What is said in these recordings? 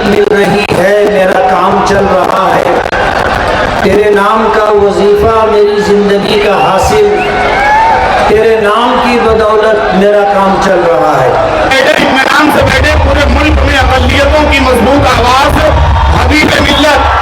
تکلیف مل رہی ہے، میرا کام چل رہا ہے، تیرے نام کا وظیفہ میری زندگی کا حاصل، تیرے نام کی بدولت میرا کام چل رہا ہے۔ اطمینان سے بیٹھے، پورے ملک میں اقلیتوں کی مضبوط آواز حبیب ملت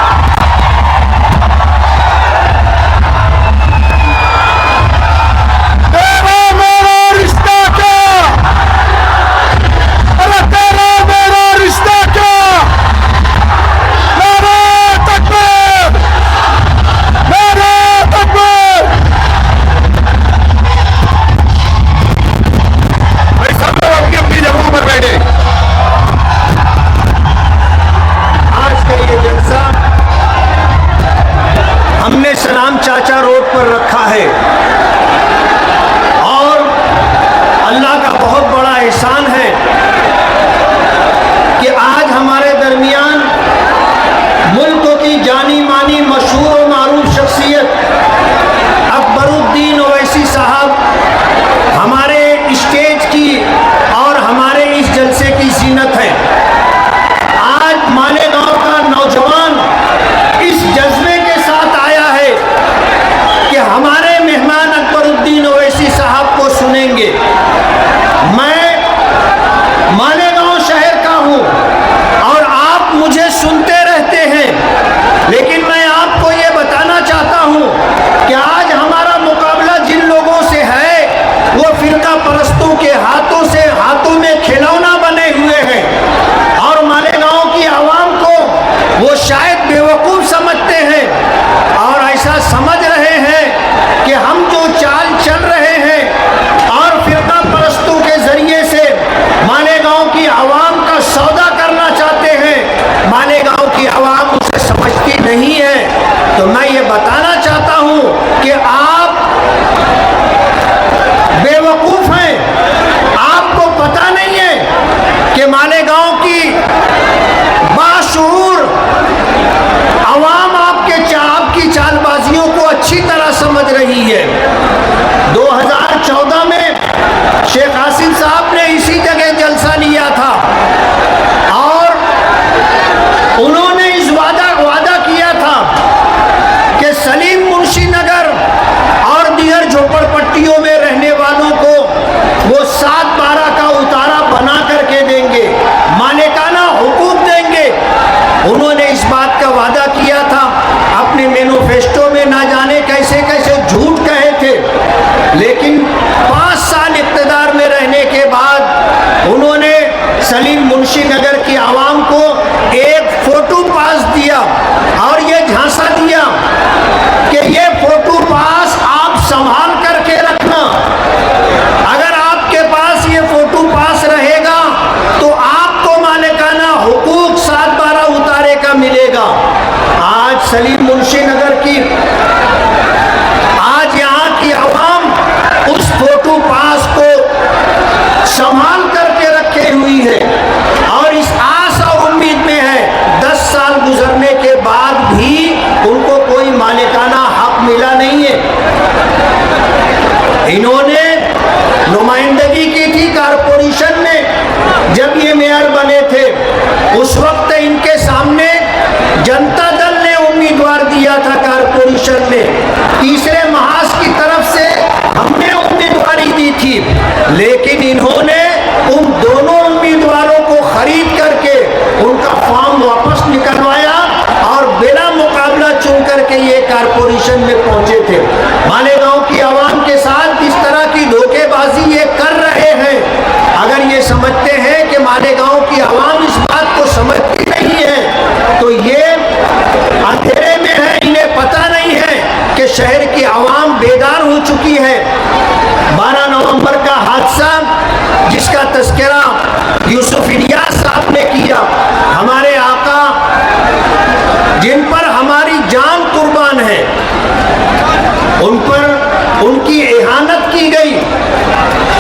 سلام چاچا روڈ پر رکھا ہے، اور اللہ کا بہت بڑا احسان ہے کہ آج ہمارے درمیان ملک کی جانی مانی مشہور و معروف شخصیت اکبر الدین اویسی صاحب ہمارے اسٹیج کی اور ہمارے اس جلسے کی زینت ہے۔ آج مالیگاؤں کا نوجوان اس جذبے کے ساتھ آیا ہے کہ ہمارے مہمان اکبر الدین اویسی صاحب کو سنیں گے۔ میں مالیگاؤں شہر کا ہوں اور آپ مجھے سنتے رہتے ہیں، لیکن میں آپ کو یہ بتانا چاہتا ہوں کہ آج ہمارا مقابلہ جن لوگوں سے ہے وہ فرقہ پرستوں کے ہاتھوں میں کھلونا بنے ہوئے ہیں، اور مالیگاؤں کی عوام کو وہ شاید بیوقوف سمجھتے ہیں اور ایسا سمجھ رہے ہیں کہ ہم جو چال چل رہے ہیں اور فرقہ پرستوں کے ذریعے سے مالیگاؤں کی عوام کا سودا کرنا چاہتے ہیں، مالیگاؤں کی عوام اسے سمجھتی نہیں ہے۔ تو میں یہ بتانا چاہتا ہوں کہ آپ بیوقوف ہیں، آپ کو پتہ نہیں ہے کہ مالیگاؤں کی باشعور عوام آپ کی چال بازیوں کو اچھی طرح سمجھ رہی ہے۔ 2014 میں شیخ حسین صاحب نے اسی جگہ جلسہ لیا تھا اور انہوں نے اس وعدہ کیا تھا کہ سلیم منشی نگر اور دیگر جھوپڑ پٹیوں میں رہنے والوں کو وہ 7/12 کا اتارا بنا کر کے دیں گے، مالکانہ حقوق دیں گے۔ انہوں نے اس بات کا وعدہ کیا تھا، اپنے مینوفیسٹو میں نہ جانے کیسے کیسے جھوٹ کہے تھے، لیکن 5 سال اقتدار میں رہنے کے بعد انہوں نے سلیم منشی نگر کی عوام کو ایک فوٹو پاس دیا اور یہ جھانسا دیا کہ یہ فوٹو پاس آپ سنبھال کر کے رکھنا، اگر آپ کے پاس یہ فوٹو پاس رہے گا تو آپ کو مالکانہ حقوق 7/12 اتارے کا ملے گا۔ آج سلیم منشی نگر کی یہاں کی عوام اس فوٹو پاس کو سنبھال کر کے رکھے ہوئی ہے اور اس آس اور امید میں ہے 10 سال گزرنے کے بعد بھی ان کو کوئی مالکانہ حق ملا نہیں ہے۔ انہوں نے نمائندگی کی تھی کارپوریشن میں، جب یہ میئر بنے تھے اس وقت ان کے سامنے جنتا دل نے امیدوار دیا تھا کارپوریشن میں، تیسرے محاذ کی طرف سے ہم نے امیدواری دی تھی، لیکن انہوں نے ان دونوں امیدواروں کو خرید کر کے ان کا فارم واپس نکلوایا اور بلا مقابلہ چن کر کے یہ کارپوریشن میں پہنچے تھے۔ مالیگاؤں کی عوام کے ساتھ اس طرح کی دھوکے بازی یہ کر رہے ہیں۔ اگر یہ سمجھتے ہیں کہ مالیگاؤں کی عوام اس بات کو سمجھتی نہیں ہے تو یہ اندھیرے میں ہے، انہیں پتہ نہیں ہے کہ شہر کی عوام بیدار ہو چکی ہے۔ 12 نومبر کا حادثہ جس کا تذکرہ یوسف الیاس صاحب نے کیا، ہمارے آقا جن پر ہماری جان قربان ہے، ان پر ان کی اہانت کی گئی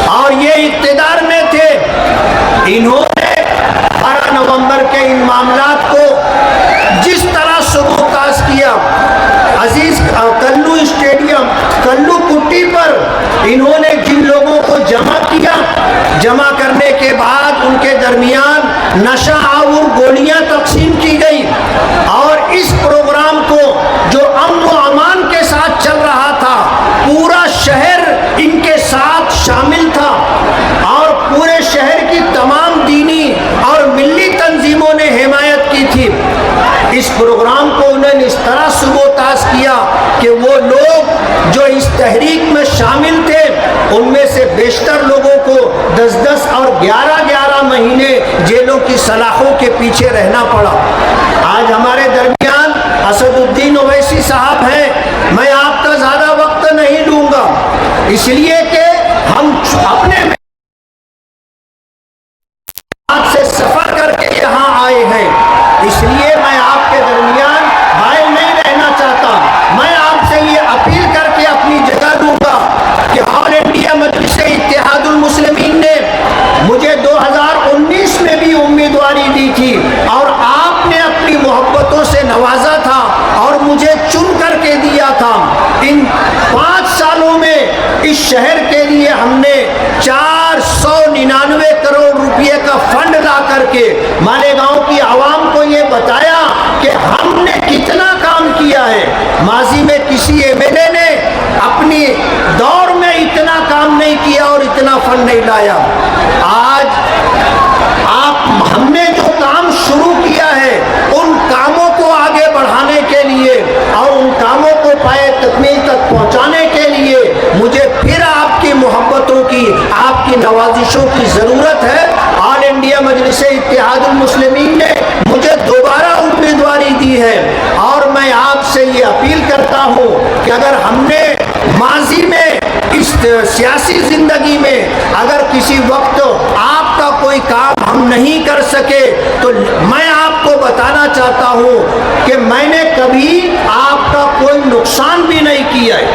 اور یہ اقتدار میں تھے، انہوں نے 12 نومبر کے ان معاملات کو جس طرح سبوتاز کیا، عزیز کلو اسٹیڈیم کلو کٹی پر انہوں نے جن لوگوں کو جمع کیا، جمع کرنے کے بعد ان کے درمیان نشہ آور گولیاں تقسیم प्रोग्राम को उन्होंने इस तरह सुबोताज किया कि वो लोग जो इस तहरीक में शामिल थे उनमें से बेशतर लोगों को 10-10 और 11-11 महीने जेलों की सलाखों के पीछे रहना पड़ा। आज हमारे दरमियान असदुद्दीन ओवैसी साहब हैं। मैं आपका ज़्यादा वक्त नहीं लूँगा, इसलिए कि हम अपने से सफ़र करके यहाँ आए हैं, इसलिए मैं आपके दरमियान भाई नहीं रहना चाहता। मैं आपसे ये अपील करके अपनी जगह दूंगा कि ऑल इंडिया मजलिस इत्तेहादुल मुस्लिमीन ने मुझे 2019 में भी उम्मीदवारी दी थी और आपने अपनी मोहब्बतों से नवाजा था और मुझे चुन करके दिया था। इन 5 सालों में इस शहर के लिए हमने 499 करोड़ रुपये का फंड ला करके मालेगांव की आवाम को ये बताया कि हमने कितना काम किया है। माजी में किसी एमएलए ने अपनी दौर में इतना काम नहीं किया और इतना फंड नहीं लाया। आज हमने जो काम शुरू किया है उन कामों को आगे बढ़ाने के लिए और उन कामों को पाए तकमील तक पहुंचाने के लिए मुझे फिर आपकी मोहब्बतों की, आपकी नवाजिशों की ज़रूरत है। ऑल इंडिया मजलिस इत्तेहादुल मुस्लिमीन ने मुझे दोबारा उम्मीदवारी दी है और मैं आपसे ये अपील करता हूँ कि अगर हमने माजी में इस सियासी ज़िंदगी में अगर किसी वक्त आपका कोई काम हम नहीं कर सके तो मैं आपको बताना चाहता हूँ कि मैंने कभी आपका कोई नुकसान भी नहीं किया है।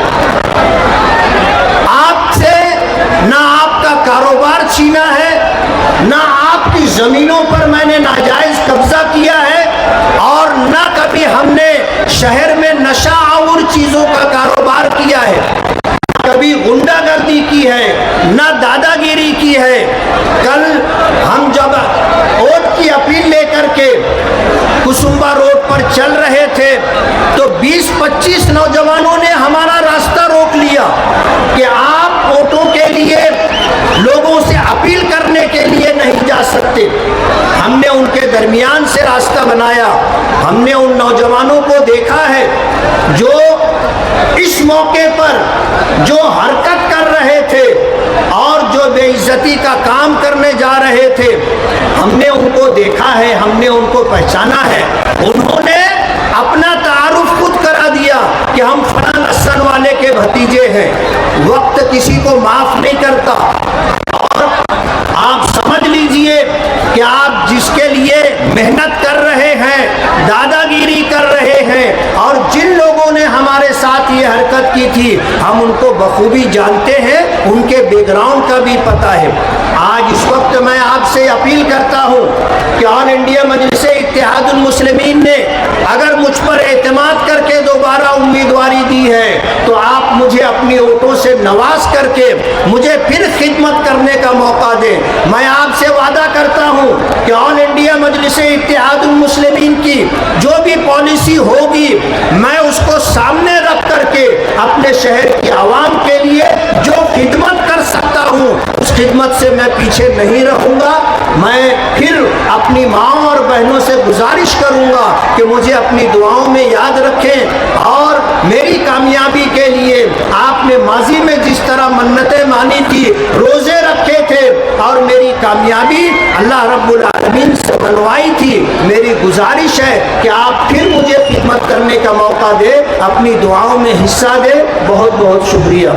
आपसे ना आपका कारोबार छीना है, ना आपकी ज़मीनों पर मैंने नाजायज़ कब्ज़ा किया है और ना कभी हमने शहर में नशा और चीज़ों का कारोबार किया है, कभी गुंडागर्दी की है, ना दादागिरी की है। कल हम जब वोट की अपील लेकर के कुसुम्बा रोड पर चल रहे थे तो 20-25 नौजवानों ने हमारा रास्ता रोक लिया कि आप वोटों के लिए लोगों से अपील करने के लिए नहीं जा सकते। हमने उनके दरमियान से रास्ता बनाया। हमने उन नौजवानों को देखा है जो इस मौके पर जो हरकत कर रहे थे और जो बेइज्जती का काम करने जा रहे थे, हमने उनको देखा है, हमने उनको पहचाना है। उन्होंने अपना तारुफ खुद करा दिया कि हम फलां नस्ल वाले के भतीजे हैं। वक्त किसी को माफ नहीं करता और आप समझ लीजिए कि आप जिसके लिए मेहनत कर रहे हैं, दादागिरी कर रहे हैं और जिन लोगों ने हमारे साथ ये हरकत की थी हम उनको बखूबी जानते हैं, उनके बैकग्राउंड का भी पता है। आज इस वक्त मैं आपसे अपील करता हूँ कि ऑल इंडिया मजलिस इत्तेहादुल मुस्लिमीन ने अगर मुझ पर एतमाद करके दोबारा उम्मीदवारी दी है तो आप मुझे अपनी वोटों से नवाज करके मुझे फिर खिदमत करने का मौका दें। मैं आपसे वादा करता हूँ कि ऑल इंडिया मजलिस इत्तेहादुल मुस्लिमीन की जो भी पॉलिसी होगी मैं उसको सामने रख करके अपने शहर की आवाम के लिए जो खिदमत कर सकता हूँ उस खिदमत से मैं पीछे नहीं रहूँगा। मैं फिर अपनी माँओं और बहनों से गुजारिश करूँगा कि मुझे अपनी दुआओं में याद रखें और मेरी कामयाबी के लिए आपने माजी में जिस तरह मन्नतें मानी थी, रोज़े रखे थे और मेरी कामयाबी अल्लाह रब्बुल आलमीन से बनवाई थी। मेरी गुजारिश है कि आप फिर मुझे खिदमत करने का मौका दें, अपनी दुआओं में हिस्सा दें। बहुत बहुत शुक्रिया।